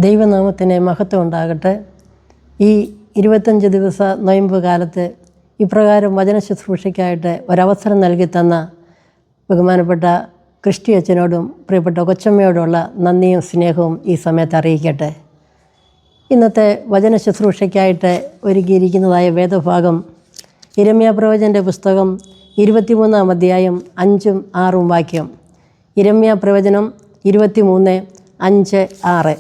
ദൈവനാമത്തിന് മഹത്വം ഉണ്ടാകട്ടെ. ഈ 25 ദിവസ നൊയമ്പ് കാലത്ത് ഇപ്രകാരം വചന ശുശ്രൂഷയ്ക്കായിട്ട് ഒരവസരം നൽകി തന്ന ബഹുമാനപ്പെട്ട ക്രിസ്റ്റി അച്ഛനോടും പ്രിയപ്പെട്ട കൊച്ചമ്മയോടുള്ള നന്ദിയും സ്നേഹവും ഈ സമയത്ത് അറിയിക്കട്ടെ. ഇന്നത്തെ വചന ശുശ്രൂഷയ്ക്കായിട്ട് ഒരുക്കിയിരിക്കുന്നതായ വേദഭാഗം യിരെമ്യാ പ്രവചൻ്റെ പുസ്തകം 23-ാം അധ്യായം 5-ഉം 6-ഉം വാക്യം. യിരെമ്യാ പ്രവചനം 23:5-6.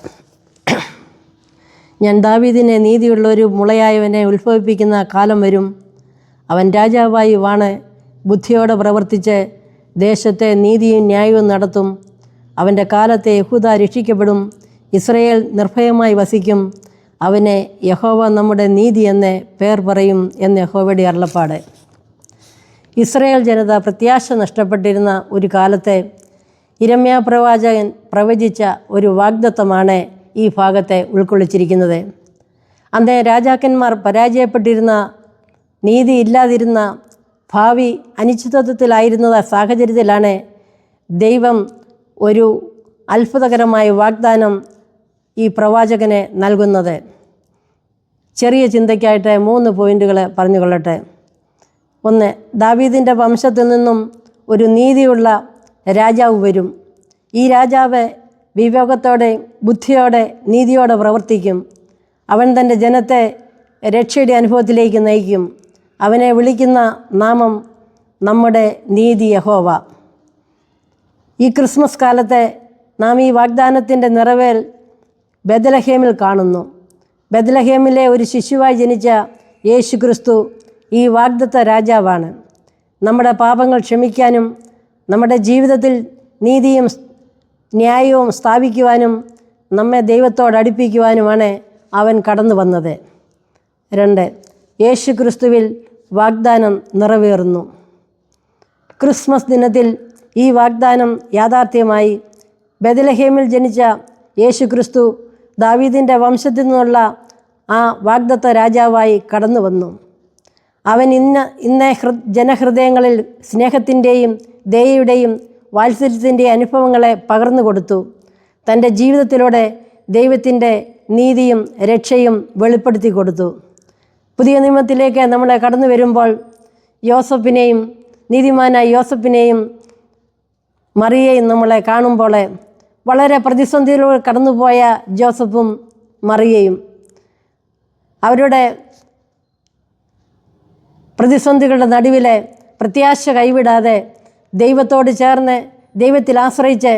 ഞാൻ ദാവീദിനെ നീതിയുള്ളൊരു മുളയായവനെ ഉത്ഭവിപ്പിക്കുന്ന കാലം വരും. അവൻ രാജാവായി വാണ് ബുദ്ധിയോടെ പ്രവർത്തിച്ച് ദേശത്തെ നീതിയും ന്യായവും നടത്തും. അവൻ്റെ കാലത്തെ യഹൂദ രക്ഷിക്കപ്പെടും, ഇസ്രയേൽ നിർഭയമായി വസിക്കും. അവനെ യഹോവ നമ്മുടെ നീതി എന്ന് പേർ പറയും എന്ന് യഹോവയുടെ അരുളപ്പാട്. ഇസ്രയേൽ ജനത പ്രത്യാശ നഷ്ടപ്പെട്ടിരുന്ന ഒരു കാലത്തെ യിരെമ്യാ പ്രവാചകൻ പ്രവചിച്ച ഒരു വാഗ്ദത്തമാണ് ഈ ഭാഗത്തെ ഉൾക്കൊള്ളിച്ചിരിക്കുന്നത്. അന്ന് രാജാക്കന്മാർ പരാജയപ്പെട്ടിരുന്ന, നീതി ഇല്ലാതിരുന്ന, ഭാവി അനിശ്ചിതത്വത്തിലായിരുന്ന സാഹചര്യത്തിലാണ് ദൈവം ഒരു അത്ഭുതകരമായ വാഗ്ദാനം ഈ പ്രവാചകനെ നൽകുന്നത്. ചെറിയ ചിന്തയ്ക്കായിട്ട് 3 പോയിൻ്റുകൾ പറഞ്ഞുകൊള്ളട്ടെ. 1, ദാവീദിൻ്റെ വംശത്തിൽ നിന്നും ഒരു നീതിയുള്ള രാജാവ് വരും. ഈ രാജാവ് വിവേകത്തോടെ, ബുദ്ധിയോടെ, നീതിയോടെ പ്രവർത്തിക്കും. അവൻ തൻ്റെ ജനത്തെ രക്ഷയുടെ അനുഭവത്തിലേക്ക് നയിക്കും. അവനെ വിളിക്കുന്ന നാമം നമ്മുടെ നീതി യഹോവ. ഈ ക്രിസ്മസ് കാലത്തെ നാം ഈ വാഗ്ദാനത്തിൻ്റെ നിറവേൽ ബെത്ലഹേമിൽ കാണുന്നു. ബെത്ലഹേമിലെ ഒരു ശിശുവായി ജനിച്ച യേശു ക്രിസ്തു ഈ വാഗ്ദത്ത രാജാവാണ്. നമ്മുടെ പാപങ്ങൾ ക്ഷമിക്കാനും നമ്മുടെ ജീവിതത്തിൽ നീതിയും ന്യായവും സ്ഥാപിക്കുവാനും നമ്മെ ദൈവത്തോട് അടുപ്പിക്കുവാനുമാണ് അവൻ കടന്നു വന്നത്. 2, യേശു ക്രിസ്തുവിൽ വാഗ്ദാനം നിറവേറുന്നു. ക്രിസ്മസ് ദിനത്തിൽ ഈ വാഗ്ദാനം യാഥാർത്ഥ്യമായി. ബെത്ലഹേമിൽ ജനിച്ച യേശു ക്രിസ്തു ദാവീദിൻ്റെ വംശത്തിൽ നിന്നുള്ള ആ വാഗ്ദത്ത രാജാവായി കടന്നു വന്നു. അവൻ ഇന്ന് ജനഹൃദയങ്ങളിൽ സ്നേഹത്തിൻ്റെയും ദയയുടെയും വാത്സല്യത്തിൻ്റെ അനുഭവങ്ങളെ പകർന്നു കൊടുത്തു. തൻ്റെ ജീവിതത്തിലൂടെ ദൈവത്തിൻ്റെ നീതിയും രക്ഷയും വെളിപ്പെടുത്തി കൊടുത്തു. പുതിയ നിയമത്തിലേക്ക് നമ്മൾ കടന്നു വരുമ്പോൾ യോസഫിനെയും, നീതിമാനായ യോസഫിനെയും മറിയയും നമ്മളെ കാണുമ്പോൾ വളരെ പ്രതിസന്ധിയിലൂടെ കടന്നുപോയ ജോസഫും മറിയയും അവരുടെ പ്രതിസന്ധികളുടെ നടുവിലെ പ്രത്യാശ കൈവിടാതെ ദൈവത്തോട് ചേർന്ന്, ദൈവത്തിൽ ആശ്രയിച്ച്,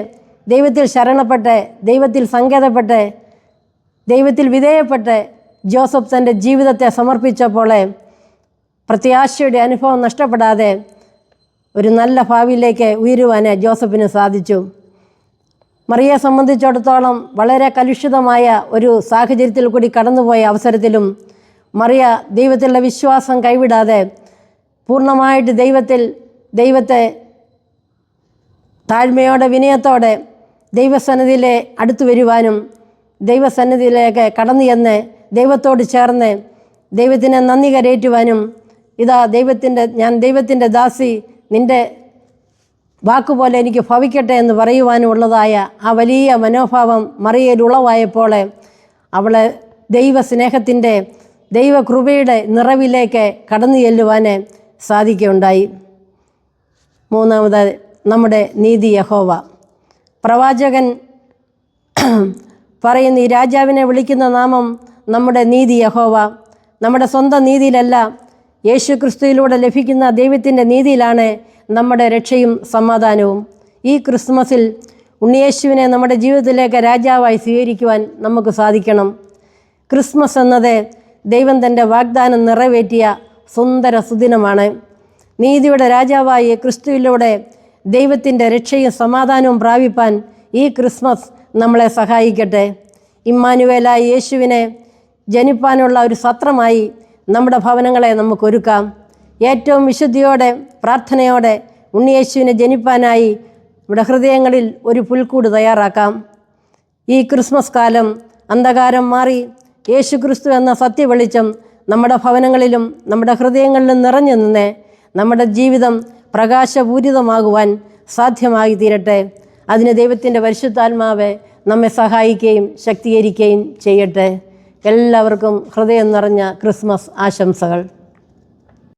ദൈവത്തിൽ ശരണപ്പെട്ട്, ദൈവത്തിൽ സങ്കേതപ്പെട്ട്, ദൈവത്തിൽ വിധേയപ്പെട്ട് ജോസഫ് തൻ്റെ ജീവിതത്തെ സമർപ്പിച്ചപ്പോൾ പ്രത്യാശയുടെ അനുഭവം നഷ്ടപ്പെടാതെ ഒരു നല്ല ഭാവിയിലേക്ക് ഉയരുവാൻ ജോസഫിന് സാധിച്ചു. മറിയയെ സംബന്ധിച്ചിടത്തോളം വളരെ കലുഷിതമായ ഒരു സാഹചര്യത്തിൽ കൂടി കടന്നുപോയ അവസരത്തിലും മറിയ ദൈവത്തിലുള്ള വിശ്വാസം കൈവിടാതെ പൂർണ്ണമായിട്ട് ദൈവത്തെ താഴ്മയോടെ, വിനയത്തോടെ ദൈവസന്നിധിയിലെ അടുത്തു വരുവാനും, ദൈവസന്നിധിയിലേക്ക് കടന്നു ചെന്ന് ദൈവത്തോട് ചേർന്ന് ദൈവത്തിനെ നന്ദി കരയേറ്റുവാനും, ഇതാ ഞാൻ ദൈവത്തിൻ്റെ ദാസി, നിൻ്റെ വാക്കുപോലെ എനിക്ക് ഭവിക്കട്ടെ എന്ന് പറയുവാനും ഉള്ളതായ ആ വലിയ മനോഭാവം മറിയയിൽ ഉളവായപ്പോൾ അവളെ ദൈവസ്നേഹത്തിൻ്റെ, ദൈവകൃപയുടെ നിറവിലേക്ക് കടന്നു ചെല്ലുവാൻ സാധിക്കുകയുണ്ടായി. 3, നമ്മുടെ നീതി യഹോവ. പ്രവാചകൻ പറയുന്ന ഈ രാജാവിനെ വിളിക്കുന്ന നാമം നമ്മുടെ നീതി യഹോവ. നമ്മുടെ സ്വന്തം നീതിയിലല്ല, യേശു ക്രിസ്തുവിലൂടെ ലഭിക്കുന്ന ദൈവത്തിൻ്റെ നീതിയിലാണ് നമ്മുടെ രക്ഷയും സമാധാനവും. ഈ ക്രിസ്മസിൽ ഉണ്ണിയേശുവിനെ നമ്മുടെ ജീവിതത്തിലേക്ക് രാജാവായി സ്വീകരിക്കുവാൻ നമുക്ക് സാധിക്കണം. ക്രിസ്മസ് എന്നത് ദൈവം തൻ്റെ വാഗ്ദാനം നിറവേറ്റിയ സുന്ദര സുദിനമാണ്. നീതിയുടെ രാജാവായ ക്രിസ്തുവിലൂടെ ദൈവത്തിൻ്റെ രക്ഷയും സമാധാനവും പ്രാപിപ്പാൻ ഈ ക്രിസ്മസ് നമ്മളെ സഹായിക്കട്ടെ. ഇമ്മാനുവേലായ യേശുവിനെ ജനിപ്പാനുള്ള ഒരു സത്രമായി നമ്മുടെ ഭവനങ്ങളെ നമുക്കൊരുക്കാം. ഏറ്റവും വിശുദ്ധിയോടെ, പ്രാർത്ഥനയോടെ ഉണ്ണിയേശുവിനെ ജനിപ്പാനായി നമ്മുടെ ഹൃദയങ്ങളിൽ ഒരു പുൽക്കൂട് തയ്യാറാക്കാം. ഈ ക്രിസ്മസ് കാലം അന്ധകാരം മാറി യേശു ക്രിസ്തു എന്ന സത്യവെളിച്ചം നമ്മുടെ ഭവനങ്ങളിലും നമ്മുടെ ഹൃദയങ്ങളിലും നിറഞ്ഞു നിന്ന് നമ്മുടെ ജീവിതം പ്രകാശപൂരിതമാകുവാൻ സാധ്യമായി തീരട്ടെ. അതിന് ദൈവത്തിൻ്റെ പരിശുദ്ധാത്മാവെ നമ്മെ സഹായിക്കുകയും ശക്തീകരിക്കുകയും ചെയ്യട്ടെ. എല്ലാവർക്കും ഹൃദയം നിറഞ്ഞ ക്രിസ്മസ് ആശംസകൾ.